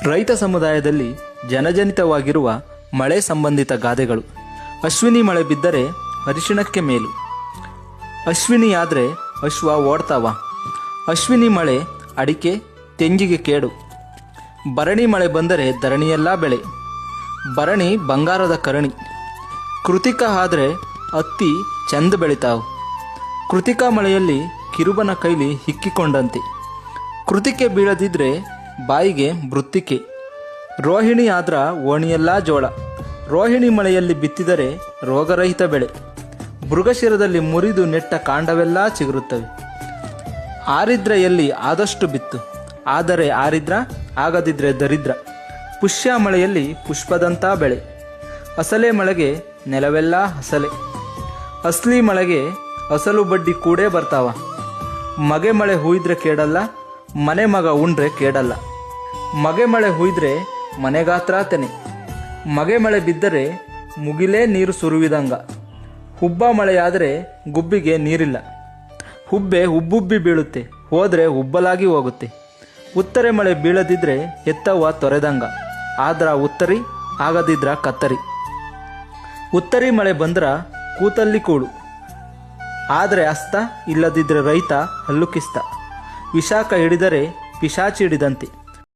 ರೈತ ಸಮುದಾಯದಲ್ಲಿ ಜನಜನಿತವಾಗಿರುವ ಮಳೆ ಸಂಬಂಧಿತ ಗಾದೆಗಳು. ಅಶ್ವಿನಿ ಮಳೆ ಬಿದ್ದರೆ ಅರಿಶಿಣಕ್ಕೆ ಮೇಲು. ಅಶ್ವಿನಿಯಾದರೆ ಅಶ್ವ ಓಡ್ತಾವ. ಅಶ್ವಿನಿ ಮಳೆ ಅಡಿಕೆ ತೆಂಗಿಗೆ ಕೇಡು. ಭರಣಿ ಮಳೆ ಬಂದರೆ ಧರಣಿಯೆಲ್ಲ ಬೆಳೆ. ಭರಣಿ ಬಂಗಾರದ ಕರಣಿ. ಕೃತಿಕ ಆದರೆ ಹತ್ತಿ ಚಂದ ಬೆಳಿತಾವು. ಕೃತಿಕಾ ಮಳೆಯಲ್ಲಿ ಕಿರುಬನ ಕೈಲಿ ಹಿಕ್ಕಿಕೊಂಡಂತೆ. ಕೃತಿಕೆ ಬೀಳದಿದ್ರೆ ಬಾಯಿಗೆ ಮೃತ್ತಿಕೆ. ರೋಹಿಣಿ ಆದ್ರ ಓಣಿಯೆಲ್ಲ ಜೋಳ. ರೋಹಿಣಿ ಮಳೆಯಲ್ಲಿ ಬಿತ್ತಿದರೆ ರೋಗರಹಿತ ಬೆಳೆ. ಮೃಗಶಿರದಲ್ಲಿ ಮುರಿದು ನೆಟ್ಟ ಕಾಂಡವೆಲ್ಲ ಚಿಗುರುತ್ತವೆ. ಆರಿದ್ರ ಎಲ್ಲಿ ಆದಷ್ಟು ಬಿತ್ತು, ಆದರೆ ಆರಿದ್ರ ಆಗದಿದ್ರೆ ದರಿದ್ರ. ಪುಷ್ಯ ಮಳೆಯಲ್ಲಿ ಪುಷ್ಪದಂಥ ಬೆಳೆ. ಅಸಲೆ ಮಳೆಗೆ ನೆಲವೆಲ್ಲ ಹಸಲೆ. ಅಸ್ಲಿ ಮಳೆಗೆ ಅಸಲು ಬಡ್ಡಿ ಕೂಡೇ ಬರ್ತಾವ. ಮಗೆ ಮಳೆ ಹುಯ್ದ್ರೆ ಕೇಡಲ್ಲ, ಮನೆ ಮಗ ಉಂಡ್ರೆ ಕೇಡಲ್ಲ. ಮಗೆ ಮಳೆ ಹುಯ್ದ್ರೆ ಮನೆಗಾತ್ರ ತೆನೆ. ಮಗೆ ಮಳೆ ಬಿದ್ದರೆ ಮುಗಿಲೇ ನೀರು ಸುರುವಿದಂಗ. ಹುಬ್ಬ ಮಳೆಯಾದರೆ ಗುಬ್ಬಿಗೆ ನೀರಿಲ್ಲ. ಹುಬ್ಬೆ ಉಬ್ಬುಬ್ಬಿ ಬೀಳುತ್ತೆ, ಹೋದರೆ ಉಬ್ಬಲಾಗಿ ಹೋಗುತ್ತೆ. ಉತ್ತರೆ ಮಳೆ ಬೀಳದಿದ್ರೆ ಎತ್ತವ್ವ ತೊರೆದಂಗ, ಆದ್ರ ಉತ್ತರಿ ಆಗದಿದ್ರ ಕತ್ತರಿ. ಉತ್ತರಿ ಮಳೆ ಬಂದ್ರ ಕೂತಲ್ಲಿ ಕೂಳು, ಆದರೆ ಅಸ್ತ ಇಲ್ಲದಿದ್ರೆ ರೈತ ಹಲ್ಲುಕಿಸ್ತ. ವಿಶಾಖ ಹಿಡಿದರೆ ಪಿಶಾಚಿ ಹಿಡಿದಂತೆ.